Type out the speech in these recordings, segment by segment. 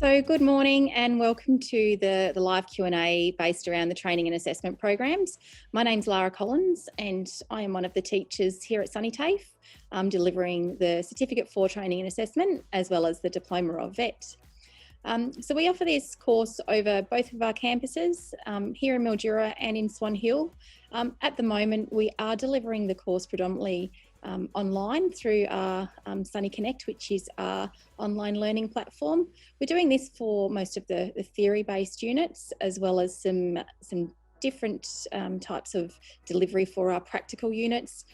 So good morning and welcome to the live Q&A based around the training and assessment programs. My name's Lara Collins and I am one of the teachers here at Sunny TAFE, delivering the Certificate for Training and Assessment as well as the Diploma of Vet. So we offer this course over both of our campuses, here in Mildura and in Swan Hill. At the moment, we are delivering the course predominantly online through our Sunny Connect, which is our online learning platform. We're doing this for most of the theory-based units, as well as some different types of delivery for our practical units.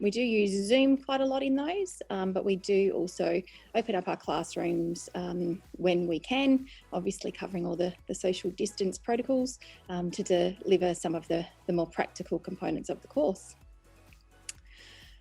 We do use Zoom quite a lot in those, but we do also open up our classrooms when we can, obviously covering all the social distance protocols to deliver some of the more practical components of the course.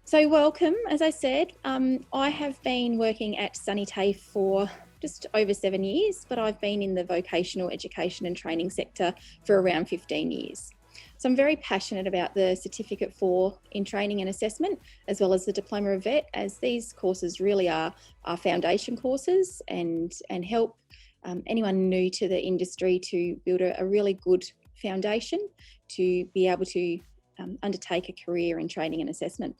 So welcome, as I said, I have been working at Sunny TAFE for just over 7 years, but I've been in the vocational education and training sector for around 15 years. So I'm very passionate about the Certificate for in Training and Assessment, as well as the Diploma of Vet, as these courses really are our foundation courses and help anyone new to the industry to build a really good foundation to be able to undertake a career in training and assessment.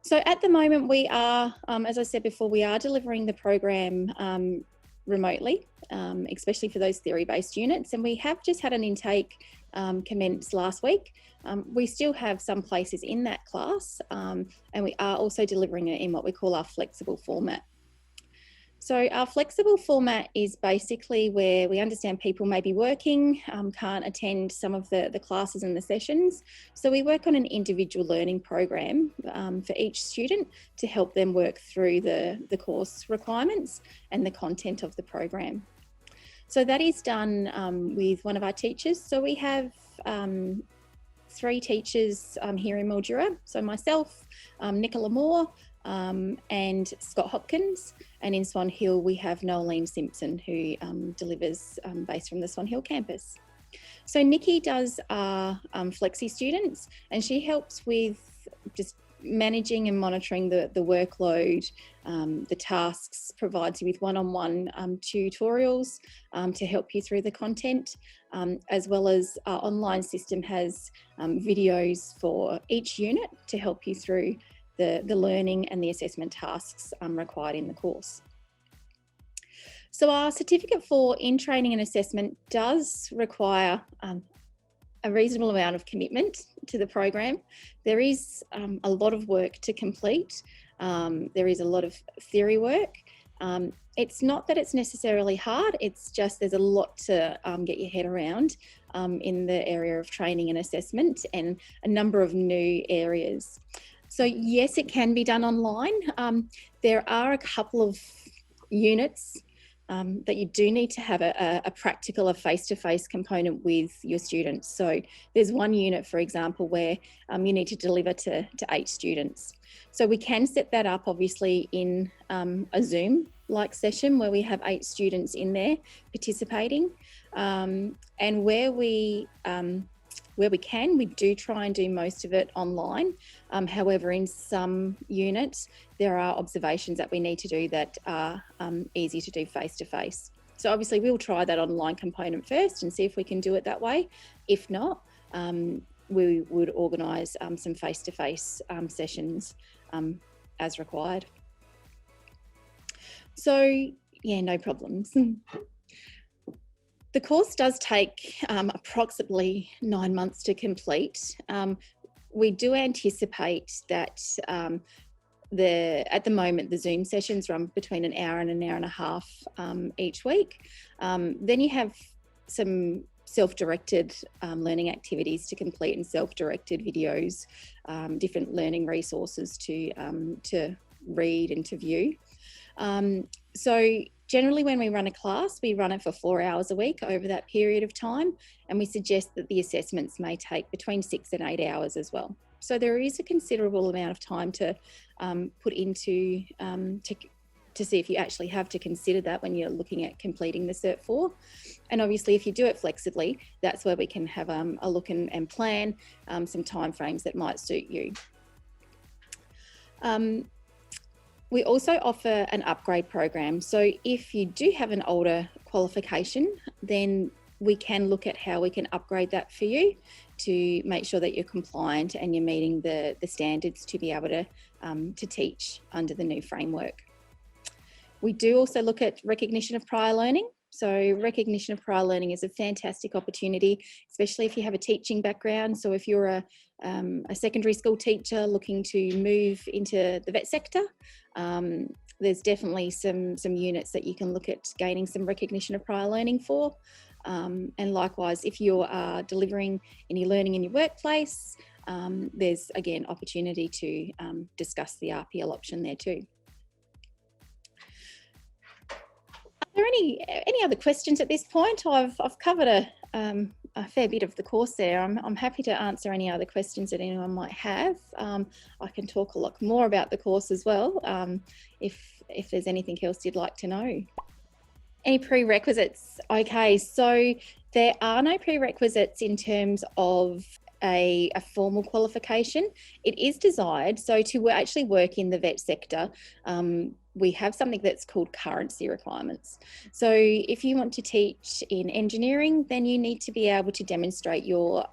So at the moment we are, as I said before, we are delivering the program remotely, especially for those theory-based units. And we have just had an intake commence last week. We still have some places in that class, and we are also delivering it in what we call our flexible format. So our flexible format is basically where we understand people may be working, can't attend some of the classes and the sessions. So we work on an individual learning program for each student to help them work through the course requirements and the content of the program. So that is done with one of our teachers. So we have 3 teachers here in Mildura. So myself, Nicola Moore, and Scott Hopkins, and in Swan Hill we have Noeline Simpson, who delivers based from the Swan Hill campus. So Nikki does our flexi students, and she helps with just managing and monitoring the workload, the tasks, provides you with one-on-one tutorials to help you through the content, as well as our online system has videos for each unit to help you through the learning and the assessment tasks required in the course. So our Certificate for in Training and Assessment does require a reasonable amount of commitment to the program. There is a lot of work to complete. There is a lot of theory work. It's not that it's necessarily hard, it's just there's a lot to get your head around in the area of training and assessment, and a number of new areas. So yes, it can be done online. There are a couple of units that you do need to have a practical, a face-to-face component with your students. So there's one unit, for example, where you need to deliver to 8 students. So we can set that up obviously in a Zoom-like session where we have 8 students in there participating. And where we can, we do try and do most of it online. However, in some units, there are observations that we need to do that are easy to do face-to-face. So obviously we'll try that online component first and see if we can do it that way. If not, we would organise some face-to-face sessions as required. So yeah, no problems. The course does take approximately 9 months to complete. We do anticipate that at the moment the Zoom sessions run between an hour and an hour and a half each week. Then you have some self-directed learning activities to complete and self-directed videos, different learning resources to read and to view. So generally when we run a class, we run it for 4 hours a week over that period of time, and we suggest that the assessments may take between 6 and 8 hours as well. So there is a considerable amount of time to put into, to see if you actually have to consider that when you're looking at completing the Cert 4. And obviously if you do it flexibly, that's where we can have a look and plan some timeframes that might suit you. We also offer an upgrade program. So if you do have an older qualification, then we can look at how we can upgrade that for you to make sure that you're compliant and you're meeting the standards to be able to teach under the new framework. We do also look at recognition of prior learning. So recognition of prior learning is a fantastic opportunity, especially if you have a teaching background. So if you're a secondary school teacher looking to move into the vet sector, there's definitely some units that you can look at gaining some recognition of prior learning for. And likewise, if you are delivering any learning in your workplace, there's again opportunity to discuss the RPL option there too. Are there any other questions at this point? I've covered a fair bit of the course there. I'm happy to answer any other questions that anyone might have. I can talk a lot more about the course as well, if there's anything else you'd like to know. Any prerequisites? Okay, so there are no prerequisites in terms of a formal qualification. It is desired, so to actually work in the vet sector, we have something that's called currency requirements. So if you want to teach in engineering, then you need to be able to demonstrate your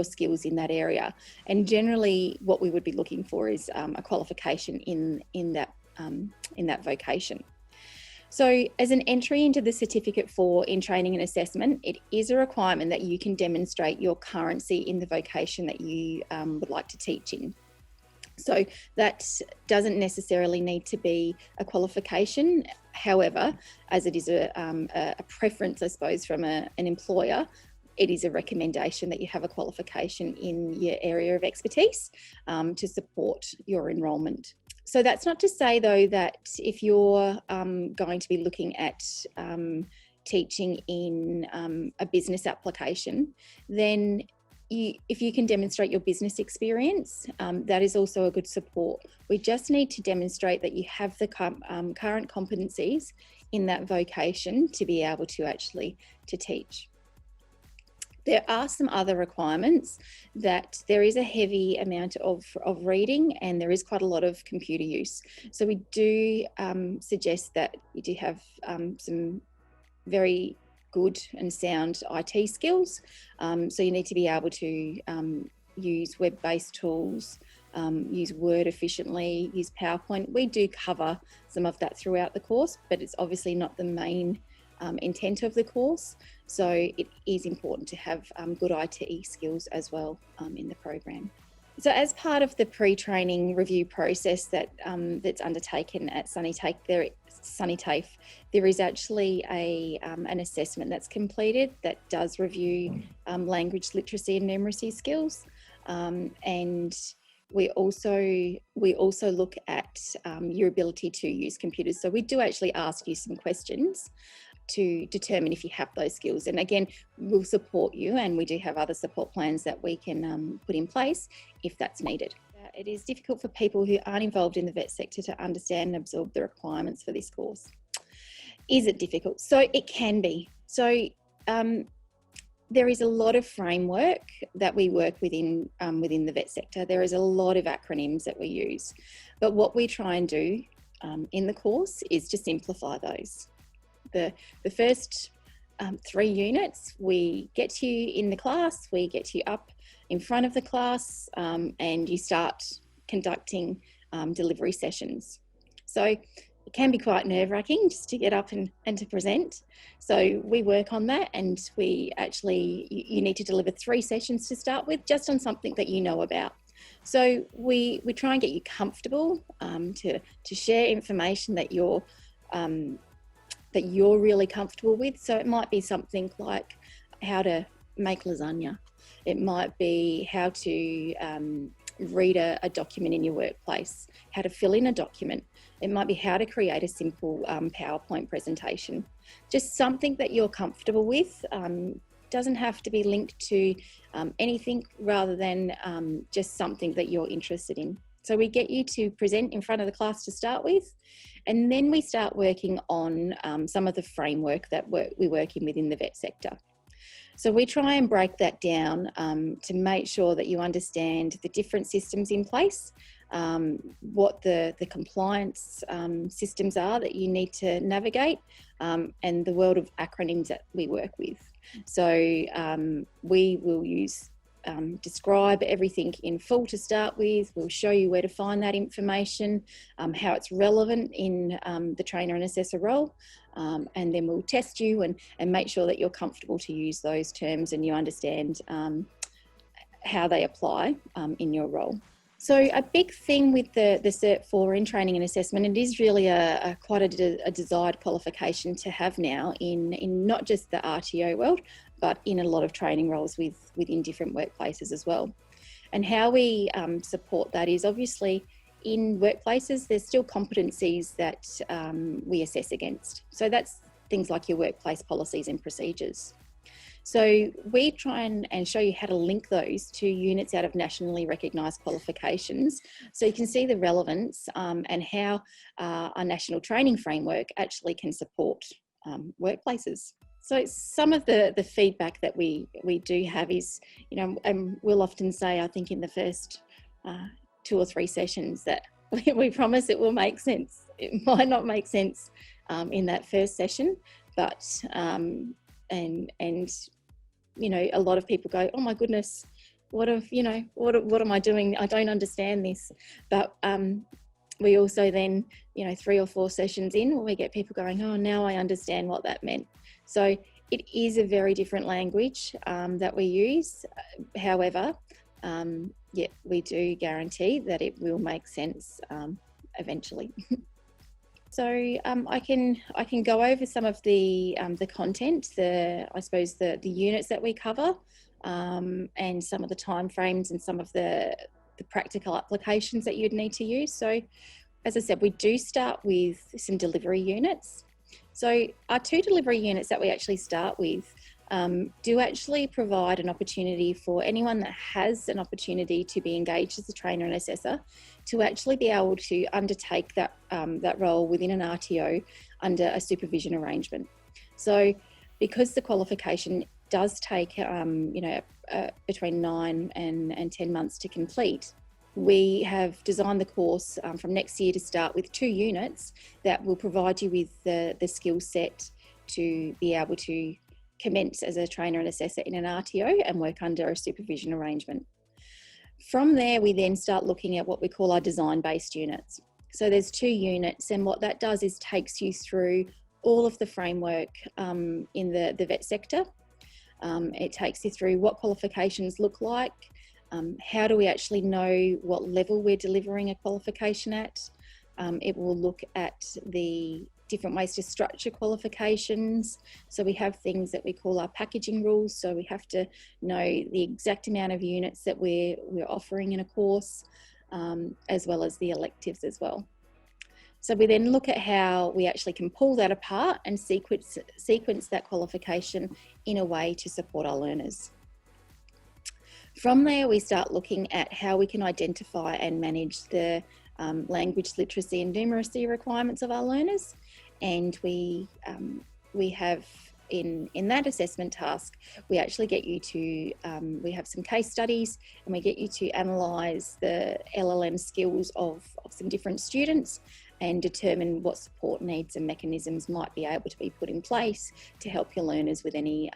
skills in that area. And generally what we would be looking for is a qualification in that vocation. So as an entry into the Certificate 4 in Training and Assessment, it is a requirement that you can demonstrate your currency in the vocation that you would like to teach in. So that doesn't necessarily need to be a qualification. However, as it is a preference, I suppose, from an employer, it is a recommendation that you have a qualification in your area of expertise to support your enrolment. So that's not to say, though, that if you're going to be looking at teaching in a business application, then if you can demonstrate your business experience, that is also a good support. We just need to demonstrate that you have the current competencies in that vocation to be able to actually teach. There are some other requirements that there is a heavy amount of reading and there is quite a lot of computer use. So we do suggest that you do have some very good and sound IT skills. So you need to be able to use web-based tools, use Word efficiently, use PowerPoint. We do cover some of that throughout the course, but it's obviously not the main intent of the course. So it is important to have good IT skills as well in the program. So as part of the pre-training review process that's undertaken at SUNYTAFE, there is actually an assessment that's completed that does review language literacy and numeracy skills, and we also look at your ability to use computers. So we do actually ask you some questions to determine if you have those skills. And again, we'll support you, and we do have other support plans that we can put in place if that's needed. It is difficult for people who aren't involved in the vet sector to understand and absorb the requirements for this course. Is it difficult? So it can be. So there is a lot of framework that we work within the vet sector. There is a lot of acronyms that we use, but what we try and do in the course is to simplify those. The first 3 units, we get you in the class, we get you up in front of the class, and you start conducting delivery sessions. So it can be quite nerve-wracking just to get up and to present. So we work on that, and you need to deliver 3 sessions to start with, just on something that you know about. So we try and get you comfortable to share information that you're really comfortable with. So it might be something like how to make lasagna. It might be how to read a document in your workplace, how to fill in a document. It might be how to create a simple PowerPoint presentation. Just something that you're comfortable with. Doesn't have to be linked to anything rather than just something that you're interested in. So we get you to present in front of the class to start with, and then we start working on some of the framework that we work in within the vet sector. So we try and break that down to make sure that you understand the different systems in place what the compliance systems are that you need to navigate, and the world of acronyms that we work with. So we will use describe everything in full to start with. We'll show you where to find that information, how it's relevant in the trainer and assessor role, and then we'll test you and make sure that you're comfortable to use those terms and you understand how they apply in your role. So a big thing with the Cert 4 in training and assessment, it is really quite a desired qualification to have now in not just the RTO world, but in a lot of training roles within different workplaces as well. And how we support that is obviously in workplaces, there's still competencies that we assess against. So that's things like your workplace policies and procedures. So we try and show you how to link those to units out of nationally recognised qualifications, so you can see the relevance and how our national training framework actually can support workplaces. So some of the feedback that we do have is, and we'll often say, I think in the first 2 or 3 sessions, that we promise it will make sense. It might not make sense in that first session, but and a lot of people go, oh my goodness, what am I doing? I don't understand this. But we also then, 3 or 4 sessions in, we get people going, oh, now I understand what that meant. So it is a very different language that we use. However, we do guarantee that it will make sense eventually. So I can go over some of the content, the units that we cover, and some of the timeframes and some of the practical applications that you'd need to use. So as I said, we do start with some delivery units. So our 2 delivery units that we actually start with do actually provide an opportunity for anyone that has an opportunity to be engaged as a trainer and assessor to actually be able to undertake that role within an RTO under a supervision arrangement. So because the qualification does take between 9 and 10 months to complete, we have designed the course from next year to start with 2 units that will provide you with the skill set to be able to commence as a trainer and assessor in an RTO and work under a supervision arrangement. From there, we then start looking at what we call our design-based units. So there's 2 units, and what that does is takes you through all of the framework in the vet sector. It takes you through what qualifications look like, how do we actually know what level we're delivering a qualification at. It will look at the different ways to structure qualifications. So we have things that we call our packaging rules. So we have to know the exact amount of units that we're offering in a course, as well as the electives as well. So we then look at how we actually can pull that apart and sequence that qualification in a way to support our learners. From there, we start looking at how we can identify and manage the language literacy and numeracy requirements of our learners. And we have in that assessment task, we actually get you to, we have some case studies, and we get you to analyse the LLM skills of some different students and determine what support needs and mechanisms might be able to be put in place to help your learners with any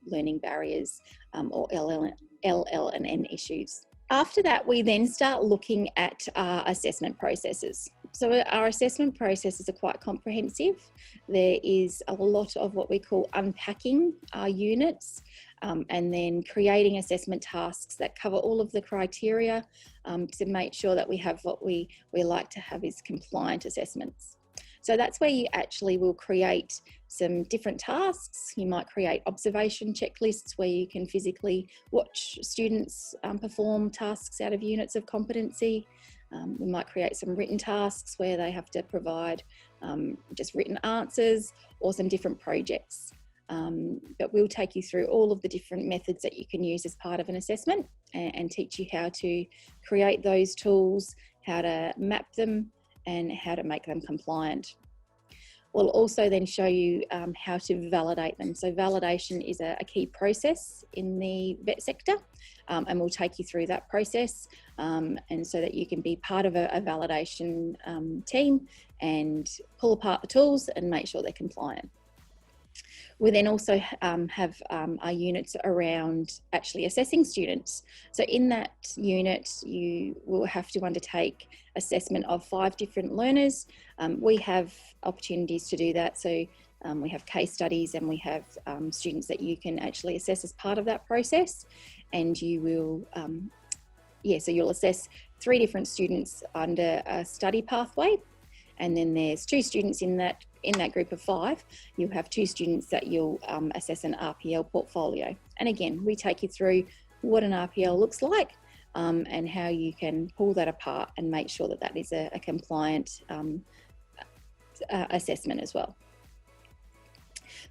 learning barriers or LL&N issues. After that, we then start looking at our assessment processes. So our assessment processes are quite comprehensive. There is a lot of what we call unpacking our units and then creating assessment tasks that cover all of the criteria to make sure that we have what we like to have is compliant assessments. So that's where you actually will create some different tasks. You might create observation checklists where you can physically watch students perform tasks out of units of competency. We might create some written tasks where they have to provide just written answers or some different projects. But we'll take you through all of the different methods that you can use as part of an assessment and teach you how to create those tools, how to map them, and how to make them compliant. We'll also then show you how to validate them. So validation is a key process in the vet sector, and we'll take you through that process, and so that you can be part of a validation team and pull apart the tools and make sure they're compliant. We then also have our units around actually assessing students. So in that unit, you will have to undertake assessment of 5 different learners. We have opportunities to do that. So we have case studies, and we have students that you can actually assess as part of that process. And you will, so you'll assess 3 different students under a study pathway. And then there's 2 students in that group of 5. You have 2 students that you'll assess an RPL portfolio. And again, we take you through what an RPL looks like, and how you can pull that apart and make sure that that is a compliant assessment as well.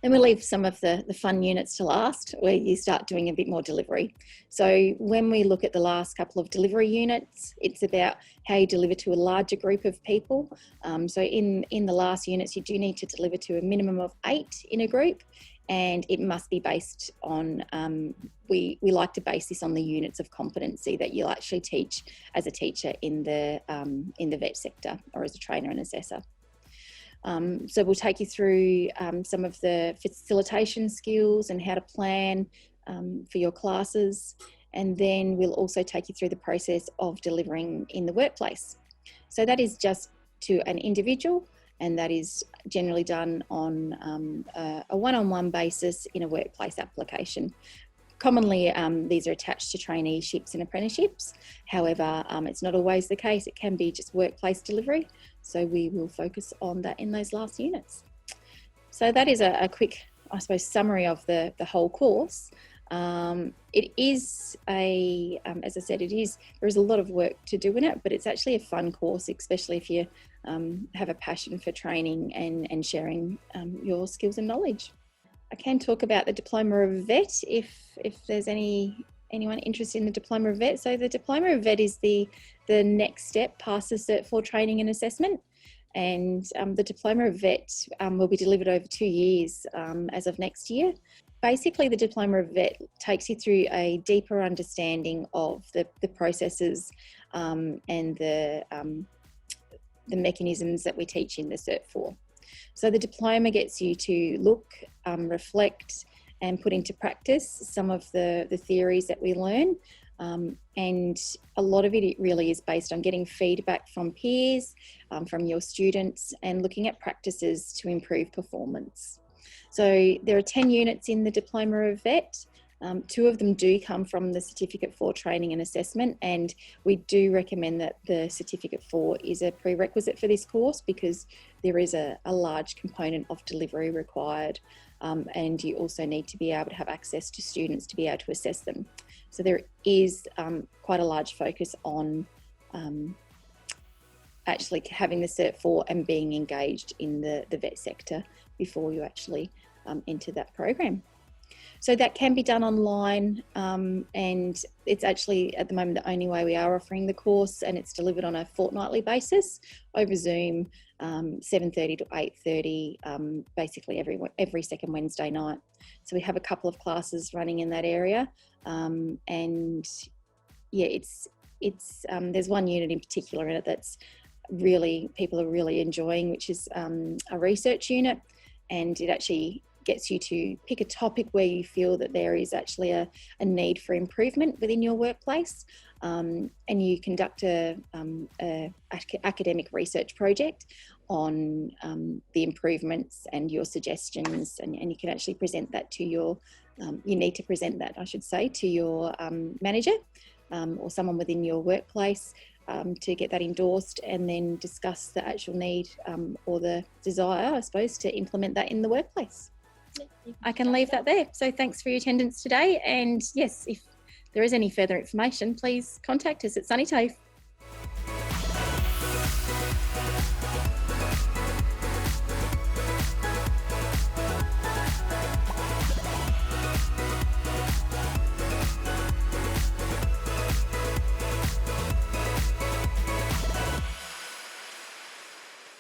Then we'll leave some of the fun units to last, where you start doing a bit more delivery. So when we look at the last couple of delivery units, it's about how you deliver to a larger group of people. So in the last units, you do need to deliver to a minimum of 8 in a group, and it must be based on, we like to base this on the units of competency that you'll actually teach as a teacher in the vet sector, or as a trainer and assessor. So we'll take you through some of the facilitation skills and how to plan for your classes. And then we'll also take you through the process of delivering in the workplace. So that is just to an individual, and that is generally done on a one-on-one basis in a workplace application. Commonly, these are attached to traineeships and apprenticeships. However, it's not always the case. It can be just workplace delivery. So we will focus on that in those last units. So that is a quick, I suppose, summary of the whole course. It is as I said, there is a lot of work to do in it, but it's actually a fun course, especially if you have a passion for training and sharing your skills and knowledge. I can talk about the Diploma of Vet if there's anyone interested in the Diploma of Vet. So the Diploma of Vet is the next step past the Cert 4 training and assessment. And the Diploma of Vet will be delivered over 2 years as of next year. Basically, the Diploma of Vet takes you through a deeper understanding of the processes and the mechanisms that we teach in the Cert 4. So the diploma gets you to look, reflect, and put into practice some of the theories that we learn. And a lot of it really is based on getting feedback from peers, from your students, and looking at practices to improve performance. So there are 10 units in the Diploma of Vet. 2 of them do come from the Certificate 4 training and assessment, and we do recommend that the Certificate 4 is a prerequisite for this course, because there is a large component of delivery required, and you also need to be able to have access to students to be able to assess them. So there is quite a large focus on actually having the Cert 4 and being engaged in the vet sector before you actually enter that program. So that can be done online, and it's actually at the moment the only way we are offering the course, and it's delivered on a fortnightly basis over Zoom, 7:30 to 8:30, basically every second Wednesday night. So we have a couple of classes running in that area, and yeah, it's there's one unit in particular in it that's really people are really enjoying, which is a research unit, and it actually gets you to pick a topic where you feel that there is actually a need for improvement within your workplace, and you conduct a academic research project on the improvements and your suggestions, and you can actually present that to your, you need to present that, I should say, to your manager or someone within your workplace to get that endorsed, and then discuss the actual need or the desire, I suppose, to implement that in the workplace. I can leave that there. So thanks for your attendance today. And yes, if there is any further information, please contact us at Sunny TAFE.